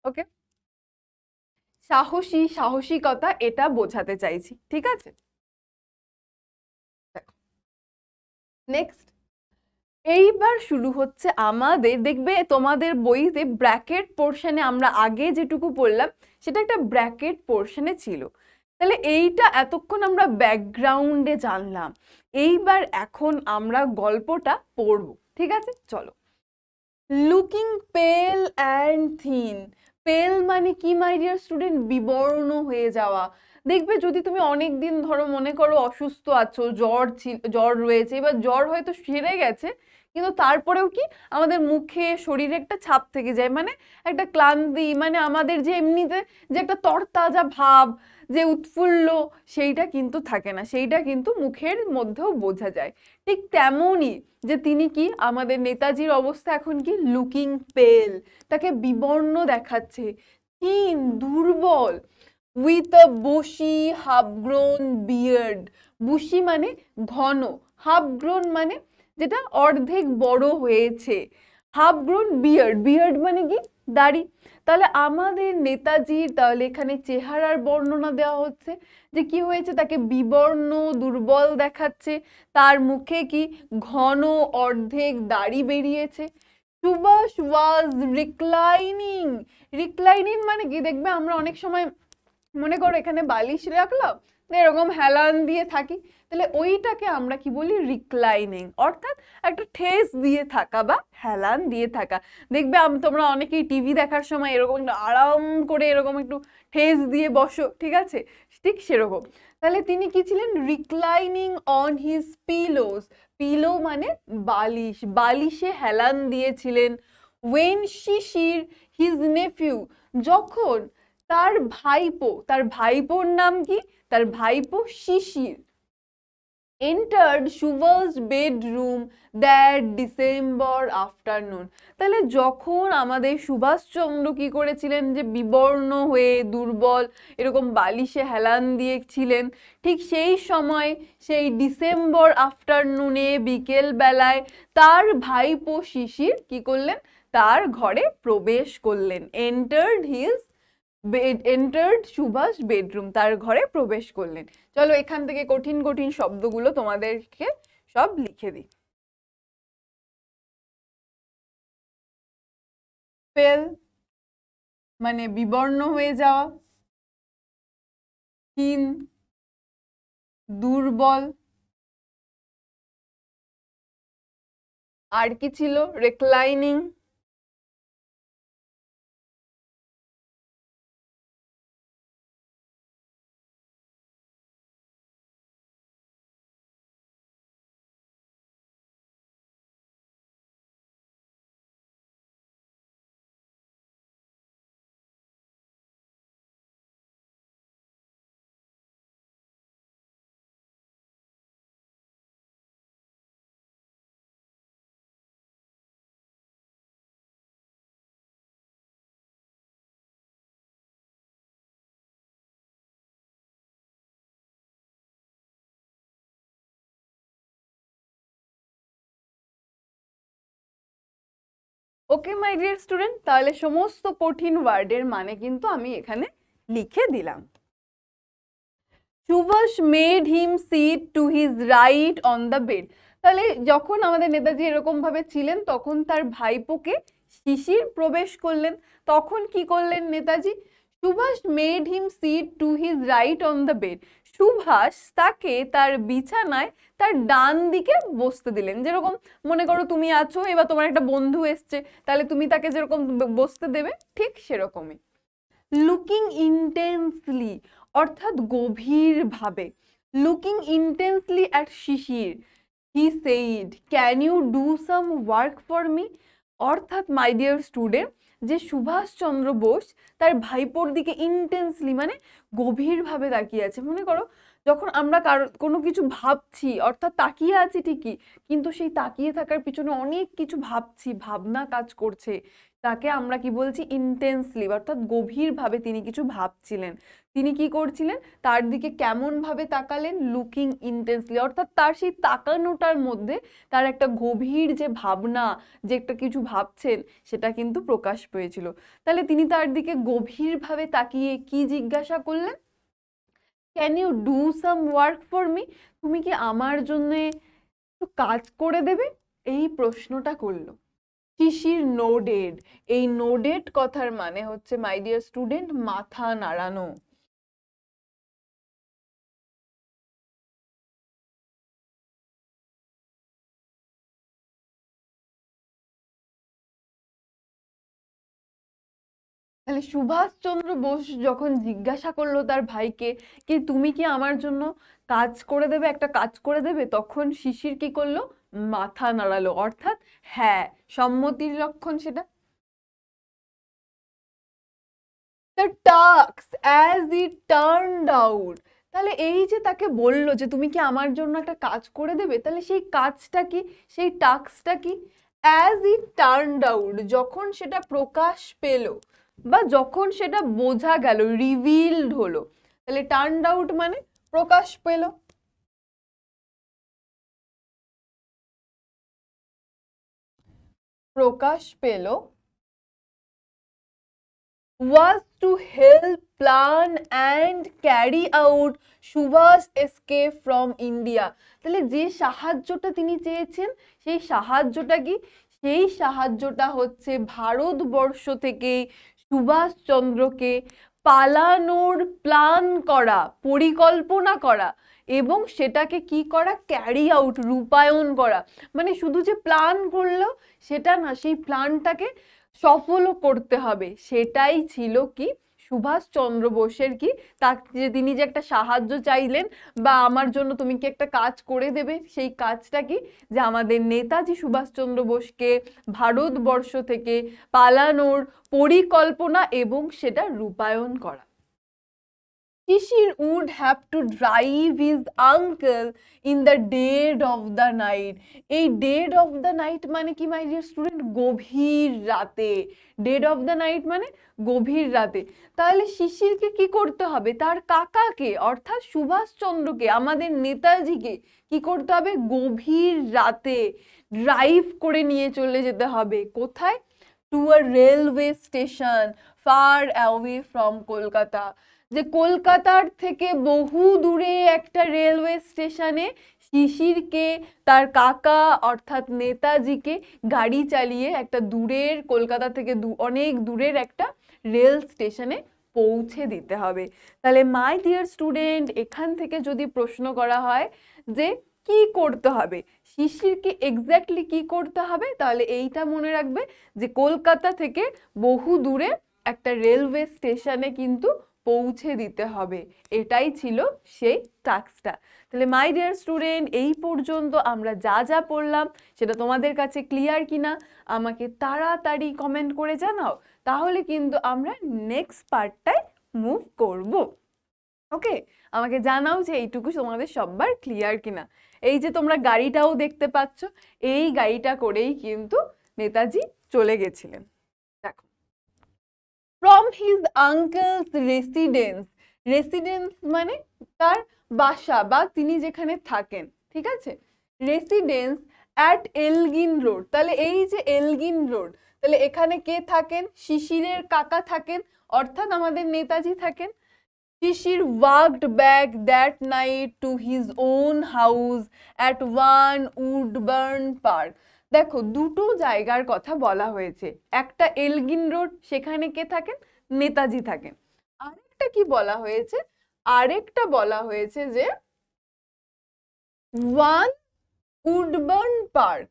ওকে, সাহসী, সাহসিকতা, এটা বোঝাতে চাইছি, ঠিক আছে। নেক্সট, এইবার শুরু হচ্ছে আমাদের, দেখবে তোমাদের বইতে ব্র্যাকেট পোর্শনে আমরা আগে যেটুকু পড়লাম সেটা একটা ব্র্যাকেট পোর্শনে ছিল। তাহলে এইটা এতক্ষণ আমরা ব্যাকগ্রাউন্ডে জানলাম, এইবার এখন আমরা গল্পটা পড়ব, ঠিক আছে, চলো। লুকিং পেল অ্যান্ড থিন, পেল মানে কি মাই ডিয়ার স্টুডেন্ট, বিবর্ণ হয়ে যাওয়া। দেখবে যদি তুমি অনেক দিন ধরো মনে করো অসুস্থ আছো, জ্বর রয়েছে, এবার জ্বর হয়তো সেরে গেছে কিন্তু তারপরেও কি আমাদের মুখে শরীরে একটা ছাপ থেকে যায়, মানে একটা ক্লান্তি, মানে আমাদের যে এমনিতে যে একটা তরতাজা ভাব, যে উৎফুল্ল, সেইটা কিন্তু থাকে না, সেইটা কিন্তু মুখের মধ্যেও বোঝা যায়। ঠিক তেমনই যে তিনি কি, আমাদের নেতাজির অবস্থা এখন কি, লুকিং পেল, তাকে বিবর্ণ দেখাচ্ছে, ক্ষীণ, দুর্বল, with a bushy half grown beard. Bushy মানে ঘন, হাফ গ্রোন মানে যেটা অর্ধেক বড় হয়েছে, হাফ গ্রোন বিয়ার্ড, বিয়ার্ড মানে কি, দাড়ি। তাহলে আমাদের নেতাজির, তাহলে এখানে চেহারার বর্ণনা দেওয়া হচ্ছে যে কি হয়েছে, তাকে বিবর্ণ, দুর্বল দেখাচ্ছে, তার মুখে কি ঘন অর্ধেক দাড়ি বেরিয়েছে। সুভাষ ওয়াজ রিক্লাইনিং, রিক্লাইনিং মানে কি, দেখবে আমরা অনেক সময় মনে করো এখানে বালিশ রাখলাম, এরকম হেলান দিয়ে থাকি, তাহলে ওইটাকে আমরা কি বলি, রিক্লাইনিং, অর্থাৎ একটা ঠেস দিয়ে থাকা বা হেলান দিয়ে থাকা। দেখবে তোমরা অনেকেই টিভি দেখার সময় এরকম একটু আরাম করে এরকম একটু ঠেস দিয়ে বসো, ঠিক আছে, ঠিক সেরকম। তাহলে তিনি কি ছিলেন, reclining on his pillows, pillow মানে বালিশ, বালিশে হেলান দিয়েছিলেন। ওয়েন শিশির, হিজ নেফিউ, যখন তার ভাইপো, তার ভাইপোর নাম কি, তার ভাইপো Sisir, entered Subhas bedroom that December afternoon. তাহলে যখন আমাদের সুভাষচন্দ্র কি করেছিলেন, যে বিবর্ণ হয়ে দুর্বল এরকম বালিশে হেলান দিয়েছিলেন, ঠিক সেই সময়, সেই ডিসেম্বর আফটারনুনে, বিকেল বেলায় তার ভাইপো শিশির কি করলেন, তার ঘরে প্রবেশ করলেন। এন্টার্ড সুভাষ বেডরুম, তার ঘরে প্রবেশ করলেন। চলো এখান থেকে কঠিন কঠিন শব্দগুলো তোমাদেরকে সব লিখে দিই। পেল মানে বিবর্ণ হয়ে যাওয়া, ক্ষীণ, দুর্বল, আর কি ছিল, reclining, okay my dear student, তাহলে সমস্ত কঠিন ওয়ার্ডের মানে কিন্তু আমি এখানে লিখে দিলাম। Subhas made him sit to his right on the bed. তাহলে যখন আমাদের নেতাজি এরকম ভাবে ছিলেন তখন তার ভাইপোকে শিশির প্রবেশ করলেন, তখন কি করলেন Netaji? Subhas made him sit to his right on the bed. Subhas তাকে তার বিছানায় তার ডান দিকে বসতে দিলেন। যেরকম মনে করো তুমি আছো, এবার তোমার একটা বন্ধু এসছে, তাহলে তুমি তাকে যেরকম বসতে দেবে ঠিক সেরকমই। লুকিং ইন্টেন্সলি অর্থাৎ গভীরভাবে। Looking intensely at Sisir, he said can you do some work for me. অর্থাৎ মাই ডিয়ার স্টুডেন্ট, যে সুভাষচন্দ্র বোস তার ভাইপোর দিকে ইন্টেন্সলি মানে গভীরভাবে তাকিয়ে আছে। মনে করো যখন আমরা কোনো কিছু ভাবছি, অর্থাৎ তাকিয়ে আছি ঠিকই, কিন্তু সেই তাকিয়ে থাকার পিছনে অনেক কিছু ভাবছি, ভাবনা কাজ করছে, তাকে আমরা কি বলছি? ইন্টেন্সলি, অর্থাৎ গভীরভাবে তিনি কিছু ভাবছিলেন। তিনি কি করছিলেন? তার দিকে কেমন ভাবে তাকালেন? লুকিং ইন্টেন্সলি, অর্থাৎ তার সেই তাকানোটার মধ্যে তার একটা গভীর যে ভাবনা, যে একটা কিছু ভাবছেন, সেটা কিন্তু প্রকাশ পেয়েছিল। তাহলে তিনি তার দিকে গভীরভাবে তাকিয়ে কি জিজ্ঞাসা করলেন? Can you do some work for me, তুমি কি আমার জন্য একটু কাজ করে দেবে? এই প্রশ্নটা করলো। শিশির নোডেড, এই নোডেড কথার মানে হচ্ছে মাই ডিয়ার স্টুডেন্ট মাথা নাড়ানো। তাহলে সুভাষচন্দ্র বোস যখন জিজ্ঞাসা করলো তার ভাইকে কি তুমি কি আমার জন্য কাজ করে দেবে, একটা কাজ করে দেবে, তখন শিশির কি করলো? মাথা নাড়ালো, অর্থাৎ হ্যাঁ, সম্মতির লক্ষণ সেটা। The task as it turned out, তাহলে এই যে তাকে বললো যে তুমি কি আমার জন্য একটা কাজ করে দেবে, তাহলে সেই কাজটা কি, সেই টাস্কটা কি? as it turned out, যখন সেটা প্রকাশ পেল বা যখন সেটা বোঝা গেল, রিভিলড হলো। তাহলে টার্নড আউট মানে প্রকাশ পেল। প্রকাশ পেল was to help plan and carry out Subhash escape from India। তাহলে যে সাহায্যটা তিনি চেয়েছেন, সেই সাহায্যটা কি? সেই সাহায্যটা হচ্ছে ভারতবর্ষ থেকে সুভাষচন্দ্রকে পালানোর প্ল্যান করা, পরিকল্পনা করা এবং সেটাকে কি করা? ক্যারি আউট, রূপায়ণ করা। মানে শুধু যে প্ল্যান করলো সেটা না, সেই প্ল্যানটাকে সফলও করতে হবে। সেটাই ছিল কি সুভাষচন্দ্র বোসের কি, যে তিনি যে একটা সাহায্য চাইলেন বা আমার জন্য তুমি কি একটা কাজ করে দেবে, সেই কাজটা কি? যে আমাদের নেতাজি সুভাষচন্দ্র বোসকে ভারতবর্ষ থেকে পালানোর পরিকল্পনা এবং সেটা রূপায়ণ করা। Shishir would have to drive his uncle in the dead of the night. এই dead of the night মানে কি মাই ডিয়ার স্টুডেন্ট? গভীর রাতে। dead of the night মানে গভীর রাতে। তাহলে শিশিরকে কি করতে হবে? তার কাকাকে অর্থাৎ সুভাষচন্দ্রকে, আমাদের নেতাজিকে কি করতে হবে? গভীর রাতে ড্রাইভ করে নিয়ে চলে যেতে হবে। কোথায়? To a railway station far away from Kolkata. যে কলকাতার থেকে বহু দূরে একটা রেলওয়ে স্টেশনে শিশিরকে তার কাকা অর্থাৎ নেতাজিকে গাড়ি চালিয়ে একটা দূরের, কলকাতা থেকে অনেক দূরের একটা রেল স্টেশনে পৌঁছে দিতে হবে। তাহলে মাই ডিয়ার স্টুডেন্ট, এখান থেকে যদি প্রশ্ন করা হয় যে কি করতে হবে, শিশিরকে এক্স্যাক্টলি কি করতে হবে, তাহলে এইটা মনে রাখবে যে কলকাতা থেকে বহু দূরে একটা রেলওয়ে স্টেশনে কিন্তু পৌঁছে দিতে হবে। এটাই ছিল সেই টাস্কটা। তাহলে মাই ডিয়ার স্টুডেন্ট, এই পর্যন্ত আমরা যা যা পড়লাম সেটা তোমাদের কাছে ক্লিয়ার কিনা আমাকে তাড়াতাড়ি কমেন্ট করে জানাও, তাহলে কিন্তু আমরা নেক্সট পার্টটায় মুভ করব। ওকে, আমাকে জানাও যে এইটুকু তোমাদের সবার ক্লিয়ার কিনা। এই যে তোমরা গাড়িটাও দেখতে পাচ্ছ, এই গাড়িটা করেই কিন্তু নেতাজি চলে গেছিলেন। দেখো, from his uncle's residence, residence মানে তার বাসা বা তিনি যেখানে থাকেন, ঠিক আছে? residence at Elgin road. তাহলে এই যে এলগিন রোড, তাহলে এখানে কে থাকেন? শিশিরের কাকা থাকেন, অর্থাৎ আমাদের নেতাজি থাকেন। শিশির walked back that night to his own house at 1 Woodburn Park। দেখো দুটো জায়গার কথা বলা হয়েছে, একটা এলগিন রোড, সেখানে কে থাকেন? নেতাজি থাকেন। আরেকটা কি বলা হয়েছে? আরেকটা বলা হয়েছে যে 1 উডবার্ন পার্ক,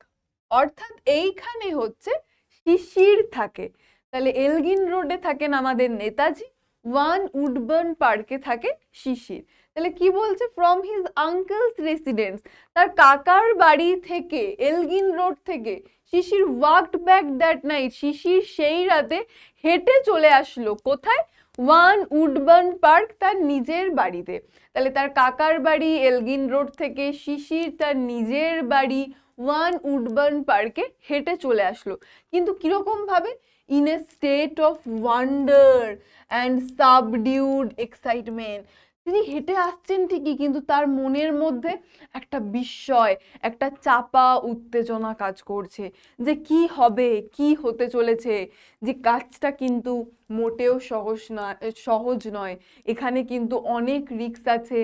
অর্থাৎ এইখানে হচ্ছে শিশির থাকে। তাহলে এলগিন রোডে থাকেন আমাদের নেতাজি, 1 উডবার্ন পার্কে থাকেন শিশির। তাহলে কি বলছে? ফ্রম হিজ আঙ্কেলস রেসিডেন্স, তার কাকার বাড়ি থেকে, এলগিন রোড থেকে শিশির ওয়াকড ব্যাক দ্যাট নাইট, শিশির সেই রাতে হেঁটে চলে আসলো কোথায়? 1 উডবার্ন পার্ক, তার নিজের বাড়িতে। তাহলে তার কাকার বাড়ি এলগিন রোড থেকে শিশির তার নিজের বাড়ি 1 উডবার্ন পার্কে হেঁটে চলে আসলো। কিন্তু কিরকম ভাবে? In a state of wonder and subdued excitement. তিনি হেঁটে আসছেন ঠিকই, কিন্তু তার মনের মধ্যে একটা বিস্ময়, একটা চাপা উত্তেজনা কাজ করছে যে কি হবে, কি হতে চলেছে, যে কাজটা কিন্তু মোটেও সহজ নয়। এখানে কিন্তু অনেক রিস্ক আছে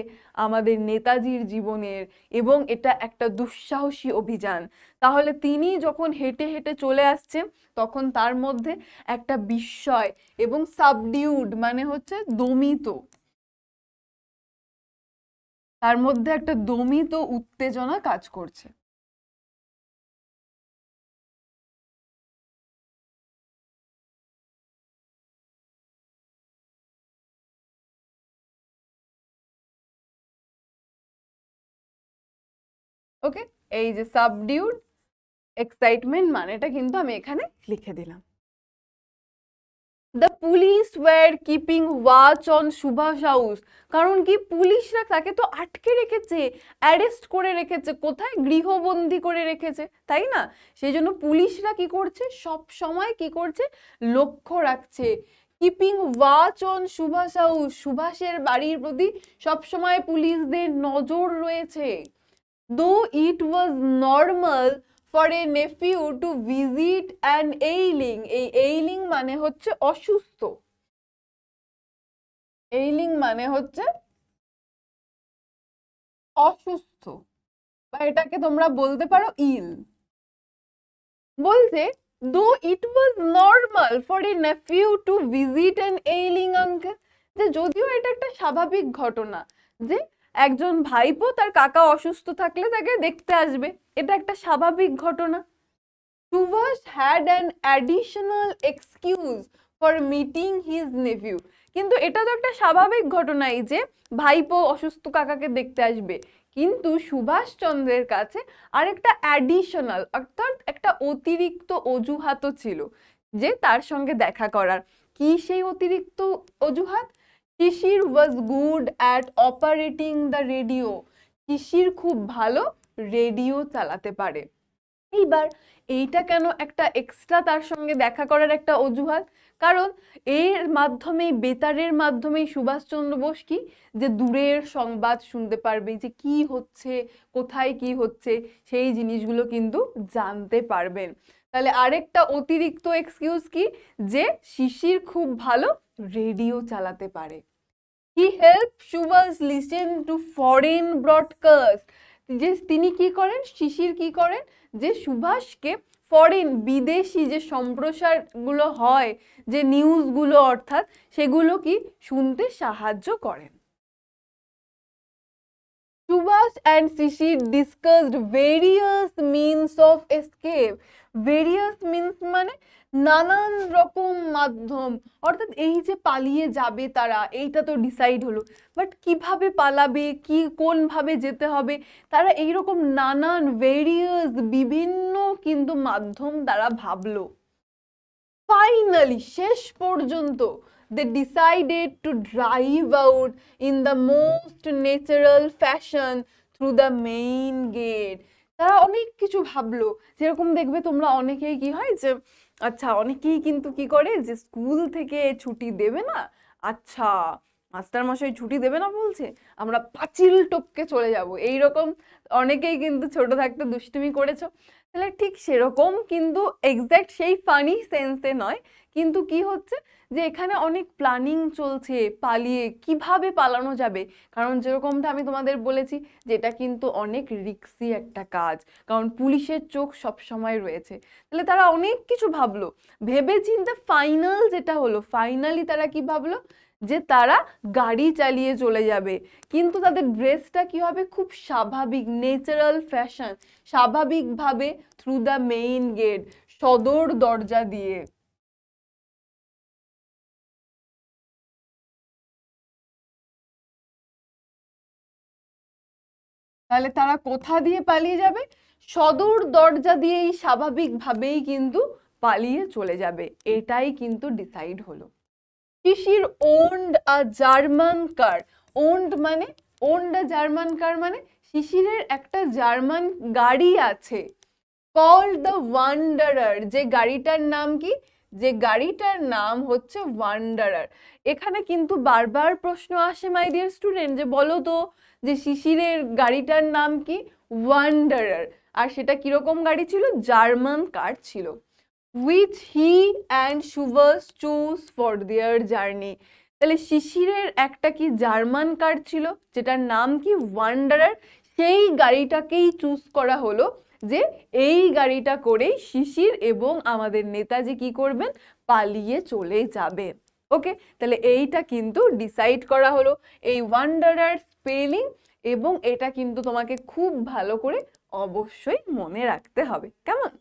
আমাদের নেতাজির জীবনের, এবং এটা একটা দুঃসাহসী অভিযান। তাহলে তিনি যখন হেঁটে হেঁটে চলে আসছেন, তখন তার মধ্যে একটা বিস্ময় এবং সাবডিউড মানে হচ্ছে দমিত, তার মধ্যে একটা দমিত উত্তেজনা কাজ করছে। ওকে, এই যে সাবডিউড এক্সাইটমেন্ট মানেটা কিন্তু আমি এখানে লিখে দিলাম। The police were keeping watch on Subhash house, কারণ কি পুলিশরা তাকে তো আটকে রেখেছে, অ্যারেস্ট করে রেখেছে, কোথায়? গৃহবন্দী করে রেখেছে, তাই না? সেই জন্য পুলিশরা কি করছে? সব সময় কি করছে? লক্ষ্য রাখছে। Keeping watch on Subhash house, সুভাষের বাড়ির প্রতি সবসময় পুলিশদের নজর রয়েছে। Though it was normal for a nephew to visit an ailing, এই এইলিং মানে হচ্ছে অসুস্থ, এইলিং মানে হচ্ছে অসুস্থ, বা এটাকে তোমরা বলতে পারো ইল। বলছে though it was normal for a nephew to visit an ailing uncle, যে যদিও এটা একটা স্বাভাবিক ঘটনা যে একজন ভাইপো তার কাকা অসুস্থ থাকলে তাকে দেখতে আসবে, এটা একটা স্বাভাবিক ঘটনা। Subhas had an additional excuse for meeting his nephew, কিন্তু এটা তো একটা স্বাভাবিক ঘটনাই যে ভাইপো অসুস্থ কাকাকে দেখতে আসবে, কিন্তু সুভাষচন্দ্রের কাছে আরেকটা অ্যাডিশনাল অর্থাৎ একটা অতিরিক্ত অজুহাতও ছিল যে তার সঙ্গে দেখা করার। কি সেই অতিরিক্ত অজুহাত? Sisir was good at operating the radio, Sisir খুব ভালো রেডিও চালাতে পারে। এইবার এইটা কেন একটা এক্সট্রা তার সঙ্গে দেখা করার একটা অজুহাত? কারণ এর মাধ্যমেই, বেতারের মাধ্যমেই সুভাষচন্দ্র বোস কি, যে দূরের সংবাদ শুনতে পারবে, যে কি হচ্ছে, কোথায় কি হচ্ছে, সেই জিনিসগুলো কিন্তু জানতে পারবেন। তাহলে আরেকটা অতিরিক্ত এক্সকিউজ কি, যে শিশির খুব ভালো রেডিও চালাতে পারে। He help Subhas listen to foreign broadcast, যে তিনি কি করেন, শিশির কি করেন, যে সুভাষকে ফরেন, বিদেশি যে সম্প্রচারগুলো হয়, যে নিউজগুলো অর্থাৎ, সেগুলো কি শুনতে সাহায্য করেন। Subhas and Sisir discussed various means of escape, various means মানে নানান রকম মাধ্যম, অর্থাৎ এই যে পালিয়ে যাবে তারা, এইটা তো ডিসাইড হলো, বাট কিভাবে পালাবে, কি কোন ভাবে যেতে হবে, তারা এইরকম নানান ভেরিয়াস বিভিন্ন কিন্তু মাধ্যম তারা ভাবলো। ফাইনালি শেষ পর্যন্ত they decided to drive out in the most natural fashion through the main gate। তারা অনেক কিছু ভাবলো, যেরকম দেখবে তোমরা অনেকেই কি হয় যে, আচ্ছা অনেকেই কিন্তু কি করে যে স্কুল থেকে ছুটি দেবে না, আচ্ছা মাস্টার মশাই ছুটি দেবে না বলছে, আমরা পাঁচিল টপকে চলে যাব, এইরকম অনেকেই কিন্তু ছোট থাকতে দুষ্টুমি করেছো। তাহলে ঠিক সেরকম কিন্তু এক্স্যাক্ট সেই ফানি সেন্সে নয়, কিন্তু কি হচ্ছে যে এখানে অনেক প্ল্যানিং চলছে পালিয়ে কিভাবে পালানো যাবে। কারণ যেরকমটা আমি তোমাদের বলেছি যে এটা কিন্তু অনেক রিস্কি একটা কাজ, কারণ পুলিশের চোখ সব সময় রয়েছে। তাহলে তারা অনেক কিছু ভাবলো, ভেবে চিন্তে ফাইনাল যেটা হলো, ফাইনালি তারা কি ভাবলো যে তারা গাড়ি চালিয়ে চলে যাবে। কিন্তু তাদের ড্রেসটা কি হবে, খুব স্বাভাবিক ন্যাচারাল ফ্যাশন, স্বাভাবিকভাবে থ্রু দ্য মেইন গেট, সদর দরজা দিয়ে। তাহলে তারা কোথা দিয়ে পালিয়ে যাবে, সদর দরজা দিয়েই স্বাভাবিকভাবেই কিন্তু পালিয়ে চলে যাবে, এটাই কিন্তু ডিসাইড হলো। শিশির ওন্ড আ জার্মান কার, ওন্ড মানে ওন্ড আ জার্মান কার মানে শিশিরের একটা জার্মান গাড়ি আছে, কল্ড দ্য ওয়ান্ডারার, যে গাড়িটার নাম কি, যে গাড়িটার নাম হচ্ছে ওয়ান্ডারার। এখানে কিন্তু বারবার প্রশ্ন আসে মাই ডিয়ার স্টুডেন্ট, যে বলো তো যে শিশিরের গাড়িটার নাম কি, ওয়ান্ডারার, আর সেটা কিরকম গাড়ি ছিল, জার্মান কার ছিল, which he and Shubhas choose for their journey। তাহলে শিশিরের একটা কি জার্মান কার ছিল যেটার নাম কি ওয়ান্ডারার, সেই গাড়িটাকেই চুজ করা হলো যে এই গাড়িটা করেই শিশির এবং আমাদের নেতাজি কি করবেন, পালিয়ে চলে যাবে। ওকে, তাহলে এইটা কিন্তু ডিসাইড করা হলো, এই ওয়ান্ডারার স্পেলিং, এবং এটা কিন্তু তোমাকে খুব ভালো করে অবশ্যই মনে রাখতে হবে, কেমন?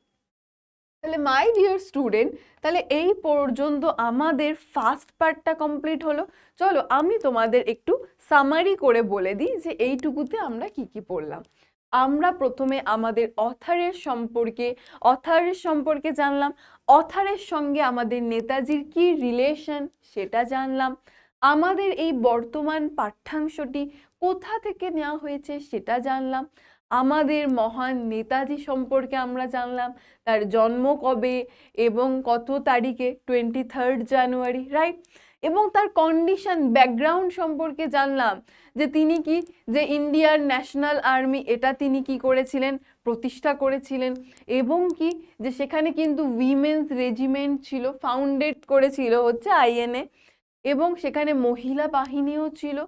তাহলে মাই ডিয়ার স্টুডেন্ট, তাহলে এই পর্যন্ত আমাদের ফার্স্ট পার্টটা কমপ্লিট হলো। চলো আমি তোমাদের একটু সামারি করে বলে দিই যে এইটুকুতে আমরা কি কি পড়লাম। আমরা প্রথমে আমাদের অথারের সম্পর্কে জানলাম, অথারের সঙ্গে আমাদের নেতাজির কি রিলেশন সেটা জানলাম, আমাদের এই বর্তমান পাঠ্যাংশটি কোথা থেকে নেওয়া হয়েছে সেটা জানলাম, আমাদের মহান নেতাজি সম্পর্কে আমরা জানলাম, তার জন্ম কবে এবং কত তারিখে, 23 জানুয়ারি, রাইট, এবং তার কন্ডিশন ব্যাকগ্রাউন্ড সম্পর্কে জানলাম, যে তিনি কি, যে ইন্ডিয়ান ন্যাশনাল আর্মি এটা তিনি কি করেছিলেন, প্রতিষ্ঠা করেছিলেন, এবং কি যে সেখানে কিন্তু উইমেন্স রেজিমেন্ট ছিল, ফাউন্ডেড করেছিল হচ্ছে আইএনএ, এবং সেখানে মহিলা বাহিনীও ছিল,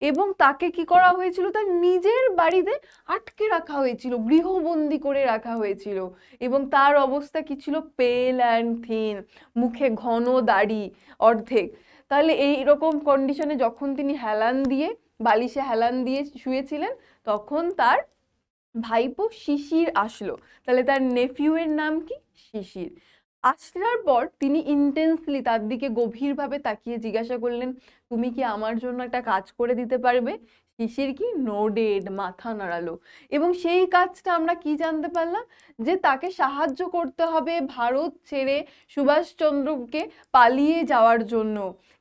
এবং তাকে কি করা হয়েছিল, তার নিজের বাড়িতে আটকে রাখা হয়েছিল, গৃহবন্দী করে রাখা হয়েছিল, এবং তার অবস্থা কি ছিল, পেল অ্যান্ড থিন, মুখে ঘন দাড়ি অর্ধেক। তাহলে এই রকম কন্ডিশনে যখন তিনি বালিশে হেলান দিয়ে শুয়েছিলেন, তখন তার ভাইপো শিশির আসলো, তাহলে তার নেফিউ এর নাম কি, শিশির। আসার পর তিনি ইন্টেন্সলি তার দিকে গভীরভাবে তাকিয়ে জিজ্ঞাসা করলেন, তুমি কি আমার জন্য একটা কাজ করে দিতে পারবে? শিশির কি নোডেড, মাথা নাড়ালো, এবং সেই কাজটা আমরা কি জানতে পারলাম, যে তাকে সাহায্য করতে হবে ভারত ছেড়ে সুভাষচন্দ্রকে পালিয়ে যাওয়ার জন্য।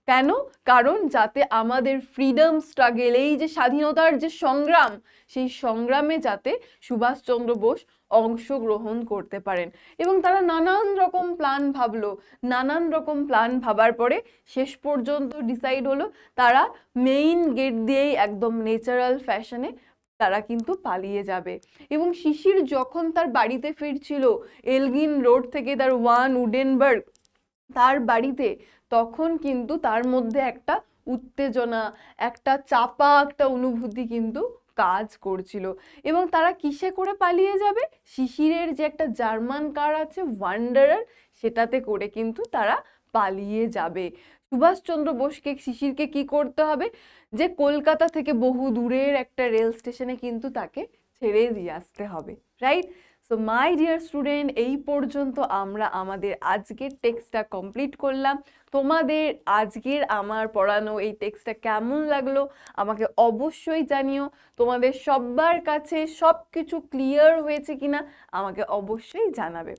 কেন? কারণ যাতে আমাদের ফ্রিডম স্ট্রাগল, এই যে স্বাধীনতার যে সংগ্রাম, সেই সংগ্রামে যাতে সুভাষচন্দ্র বোস অংশগ্রহণ করতে পারেন। এবং তারা নানান রকম প্ল্যান ভাবলো, নানান রকম প্ল্যান ভাবার পরে শেষ পর্যন্ত ডিসাইড হলো তারা মেইন গেট দিয়েই একদম ন্যাচারাল ফ্যাশনে তারা কিন্তু পালিয়ে যাবে। এবং শিশির যখন তার বাড়িতে ফিরছিল এলগিন রোড থেকে, তার ওয়ান উডেনবার্গ তার বাড়িতে, তখন কিন্তু তার মধ্যে একটা উত্তেজনা, একটা চাপা একটা অনুভূতি কিন্তু কাজ করছিল। এবং তারা কিসে করে পালিয়ে যাবে, শিশিরের যে একটা জার্মান কার আছে ওয়ান্ডারার, সেটাতে করে কিন্তু তারা পালিয়ে যাবে। সুভাষচন্দ্র বোসকে, শিশিরকে কি করতে হবে, যে কলকাতা থেকে বহু দূরের একটা রেল স্টেশনে কিন্তু তাকে ছেড়ে দিয়ে আসতে হবে, right. So my dear student, এই পর্যন্ত আমরা আমাদের আজকের টেক্সটটা কমপ্লিট করলাম। তোমাদের আজকের আমার পড়ানো এই টেক্সটটা কেমন লাগলো আমাকে অবশ্যই জানিও। তোমাদের সবার কাছে সব কিছু ক্লিয়ার হয়েছে কিনা আমাকে অবশ্যই জানাবে।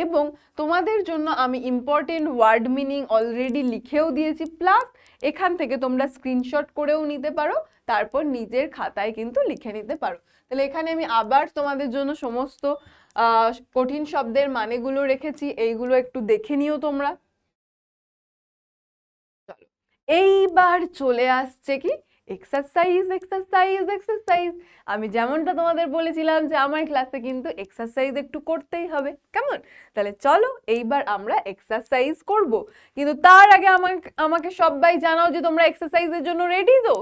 এবং তোমাদের জন্য আমি ইম্পর্টেন্ট ওয়ার্ড মিনিং অলরেডি লিখেও দিয়েছি, প্লাস এখান থেকে তোমরা স্ক্রিনশট করেও নিতে পারো, তারপর নিজের খাতায় কিন্তু লিখে নিতে পারো। তাহলে এখানে আমি আবার তোমাদের জন্য সমস্ত কঠিন শব্দের মানেগুলো রেখেছি, এইগুলো একটু দেখে নিও তোমরা। চলো, এইবার চলে আসছে কি এক্সারসাইজ এক্সারসাইজ এক্সারসাইজ। আমি যেমনটা তোমাদের বলেছিলাম যে আমার ক্লাসে কিন্তু এক্সারসাইজ একটু করতেই হবে, কেমন? তাহলে চলো এইবার আমরা এক্সারসাইজ করব, কিন্তু তার আগে আমাকে সবাই জানাও যে তোমরা এক্সারসাইজের জন্য রেডি তো?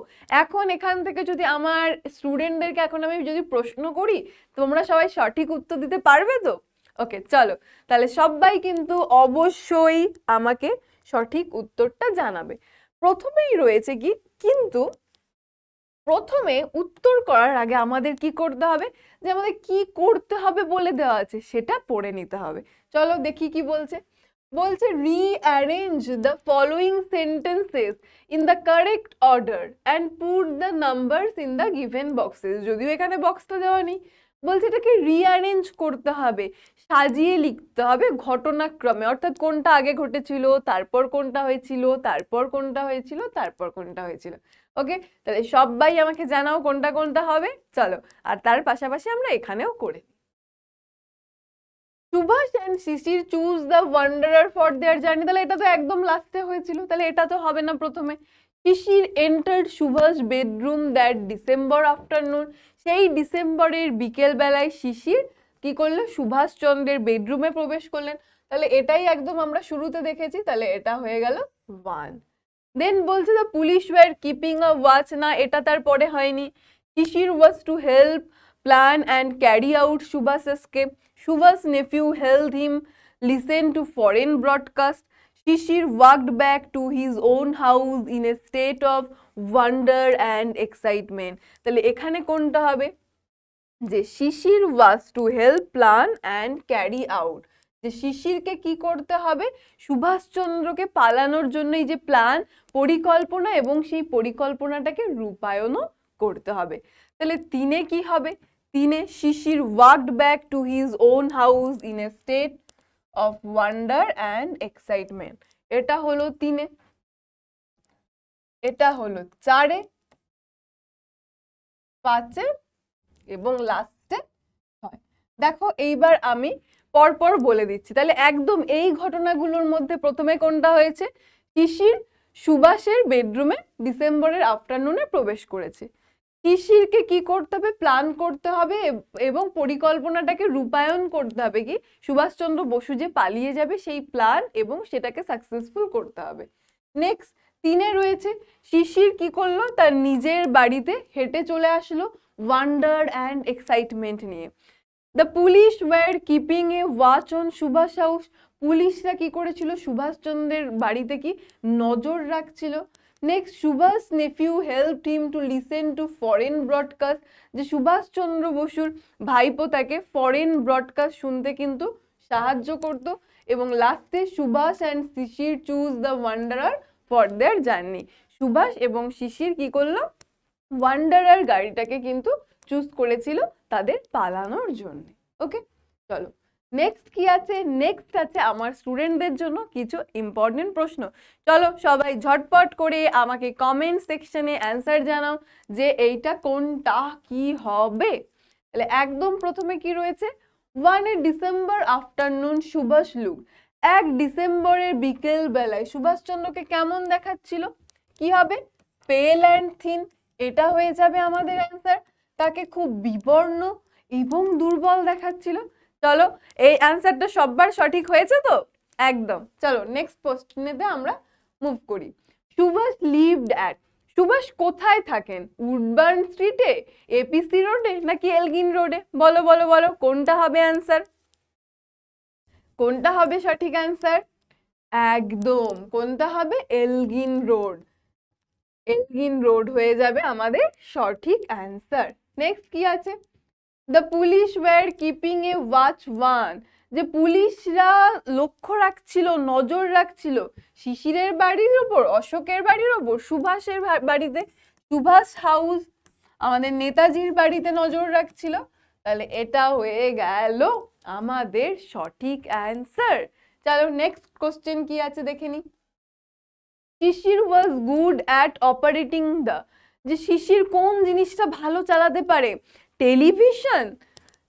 এখন এখান থেকে যদি আমার স্টুডেন্টদেরকে এখন আমি যদি প্রশ্ন করি, তোমরা সবাই সঠিক উত্তর দিতে পারবে তো? ওকে চলো, তাহলে সবাই কিন্তু অবশ্যই আমাকে সঠিক উত্তরটা জানাবে। প্রথমেই রয়েছে কি, কিন্তু প্রথমে উত্তর করার আগে আমাদের কি করতে হবে, যে আমাদের কি করতে হবে বলে দেওয়া আছে সেটা পড়ে নিতে হবে। চলো দেখি কি বলছে। বলছে rearrange the following sentences in the correct order and put the numbers in the given boxes. যদিও এখানে বক্সটা দেওয়া নেই, বলছে এটাকে রিঅ্যারেঞ্জ করতে হবে, সাজিয়ে লিখতে হবে ঘটনাক্রমে, অর্থাৎ কোনটা আগে ঘটেছিল, তারপর কোনটা হয়েছিল, তারপর কোনটা হয়েছিল, তারপর কোনটা হয়েছিল। ওকে, তাহলে সবাই আমাকে জানাও কোনটা কোনটা হবে। চলো, আর তার পাশাপাশি আমরা এখানেও করে Subhas and Sisir choose the Wanderer for their journey. তাহলে এটা তো একদম লাস্টে হয়েছিল, তাহলে এটা তো হবে না। প্রথমে Sisir entered Subhash bedroom that December afternoon. সেই ডিসেম্বরের বিকেল বেলায় শিশির কি করলো, সুভাষচন্দ্রের বেডরুমে প্রবেশ করলেন। তাহলে এটাই একদম আমরা শুরুতে দেখেছি, তাহলে এটা হয়ে গেল 1। দেন বলছে the police were keeping a watch. না, এটা তার পরে হয়নি। Sisir was to help plan and carry out Subha's escape. Subha's nephew helped him listen to foreign broadcast. Shishir walked back to his own house in a state of wonder and excitement. তাহলে এখানে কোনটা হবে, যে শিশির was to help plan and carry out, যে শিশিরকে কি করতে হবে, সুভাষচন্দ্রকে পালানোর জন্য এই যে প্ল্যান, পরিকল্পনা, এবং সেই পরিকল্পনাটাকে রূপায়ণও করতে হবে। তাহলে 3 কি হবে, 3 শিশির walked back to his own house in a state of wonder and excitement। এটা হলো 3, এটা হলো 4, 5 এবং লাস্টে 6। দেখো এইবার আমি পরপর বলে দিচ্ছি। তাহলে একদম এই ঘটনাগুলোর মধ্যে প্রথমে কোনটা হয়েছে, শিশির সুভাষের বেডরুমে ডিসেম্বরের আফটারনুনে প্রবেশ করেছে। শিশিরকে কি করতে হবে, প্ল্যান করতে হবে এবং পরিকল্পনাটাকে রূপায়ণ করতে হবে, কি সুভাষচন্দ্র বসু যে পালিয়ে যাবে সেই প্ল্যান, এবং সেটাকে সাকসেসফুল করতে হবে। নেক্সট 3 রয়েছে শিশির কি করলো, তার নিজের বাড়িতে হেঁটে চলে আসলো ওয়ান্ডার অ্যান্ড এক্সাইটমেন্ট নিয়ে। The police were keeping a watch on Subhash house. পুলিশরা কি করেছিল, সুভাষচন্দ্রের বাড়িতে কি নজর রাখছিল। Next Subhas nephew helped him to listen to foreign broadcast, যে সুভাষচন্দ্র বসুর ভাইপো তাকে ফরেন ব্রডকাস্ট শুনতে কিন্তু সাহায্য করত। এবং লাস্টে Subhas and Sisir choose the Wanderer for their journey. Subhas এবং শিশির কি করলো, ওয়ান্ডারার গাড়িটাকে কিন্তু চুজ করেছিল তাদের পালানোর জন্য। ওকে চলো নেক্সট কি আছে, নেক্সট আছে আমার স্টুডেন্টদের জন্য কিছু ইম্পর্টেন্ট প্রশ্ন। চলো সবাই ঝটপট করে আমাকে কমেন্ট সেকশনে অ্যান্সার জানাও যে এইটা কোনটা কি হবে। তাহলে একদম প্রথমে কি রয়েছে, 1 ডিসেম্বর আফটারনুন সুভাষ লুক। 1 ডিসেম্বরের বিকেল বেলায় সুভাষচন্দ্রকে কেমন দেখাচ্ছিল, কি হবে, পেল অ্যান্ড থিন। এটা হয়ে যাবে আমাদের অ্যান্সার। তাকে খুব বিবর্ণ এবং দুর্বল দেখাচ্ছিল। চলো এই অ্যান্সারটা সববার সঠিক হয়েছে তো? একদম। চলো নেক্সট প্রশ্নেতে আমরা মুভ করি। Subhash lived at. সুভাষ কোথায় থাকেন, উডবার্ন স্ট্রিটে, এপিসি রোডে, নাকি এলগিন রোডে? বলো বলো বলো কোনটা হবে অ্যান্সার, কোনটা হবে সঠিক অ্যান্সার? একদম কোনটা হবে, এলগিন রোড। এলগিন রোড হয়ে যাবে আমাদের সঠিক অ্যান্সার। নেক্সট কি আছে, the police were keeping a watch one. যে পুলিশরা লক্ষ্য রাখছিল, নজর রাখছিল শিশিরের বাড়ির ওপর, অশোকের বাড়ির ওপর, সুভাষের বাড়িতে, সুভাষ হাউস আমাদের নেতাজির বাড়িতে নজর রাখছিল। তাহলে এটা হয়ে গেল আমাদের সঠিক অ্যান্সার। চলো নেক্সট কোশ্চেন কি আছে দেখে নি। Sisir was good at operating the. যে শিশির কোন জিনিসটা ভালো চালাতে পারে, টেলিভিশন,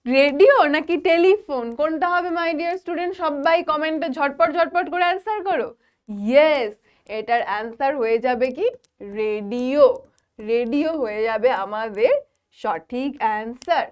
রেডিও, নাকি টেলিফোন? কোনটা হবে মাই ডিয়ার স্টুডেন্ট? সবাই কমেন্টে ঝটপট ঝটপট করে অ্যান্সার করো। ইয়েস, এটার অ্যান্সার হয়ে যাবে কি রেডিও। রেডিও হয়ে যাবে আমাদের সঠিক অ্যান্সার।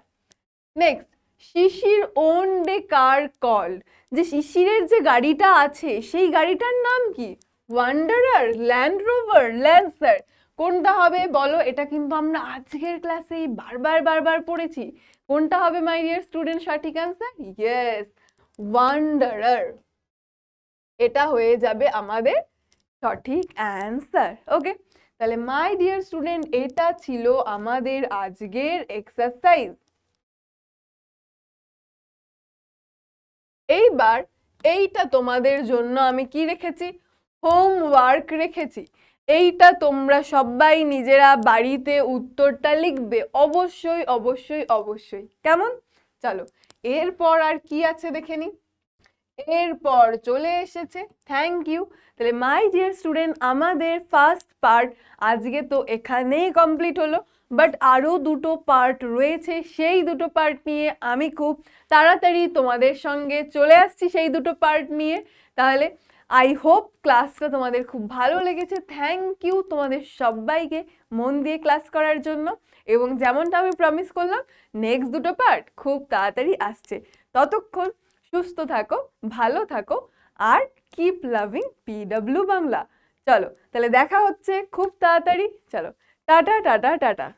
নেক্সট, শিশির ওন্ড এ কার কল্ড, যে শিশিরের যে গাড়িটা আছে সেই গাড়িটার নাম কি? ওয়ান্ডারার, ল্যান্ড রোভার, ল্যান্সার, কোনটা হবে বলো? এটা কিন্তু আমরা আজকের ক্লাসেই বারবার বারবার পড়েছি। কোনটা হবে মাই ডিয়ার স্টুডেন্ট সঠিক অ্যান্সার? Yes, wanderer. এটা হয়ে যাবে আমাদের সঠিক অ্যান্সার। ওকে, তাহলে মাই ডিয়ার স্টুডেন্ট এটা ছিল আমাদের আজকের এক্সারসাইজ। এইবার এইটা তোমাদের জন্য আমি কি রেখেছি? হোমওয়ার্ক রেখেছি। এইটা তোমরা সবাই নিজেরা বাড়িতে উত্তরটা লিখবে, অবশ্যই অবশ্যই অবশ্যই। কেমন? চলো এরপর আর কি আছে দেখে নি। এরপর চলে এসেছে থ্যাংক ইউ। তাহলে মাই ডিয়ার স্টুডেন্ট আমাদের ফার্স্ট পার্ট আজকে তো এখানেই কমপ্লিট হলো, বাট আরও দুটো পার্ট রয়েছে। সেই দুটো পার্ট নিয়ে আমি খুব তাড়াতাড়ি তোমাদের সঙ্গে চলে আসছি, সেই দুটো পার্ট নিয়ে। তাহলে আই হোপ ক্লাসটা তোমাদের খুব ভালো লেগেছে। থ্যাংক ইউ তোমাদের সবাইকে মন দিয়ে ক্লাস করার জন্য। এবং যেমনটা আমি প্রমিস করলাম, নেক্সট দুটো পার্ট খুব তাড়াতাড়ি আসছে। ততক্ষণ সুস্থ থাকো, ভালো থাকো, আর কিপ লাভিং PW বাংলা। চলো তাহলে দেখা হচ্ছে খুব তাড়াতাড়ি। চলো টাটা টাটা টাটা।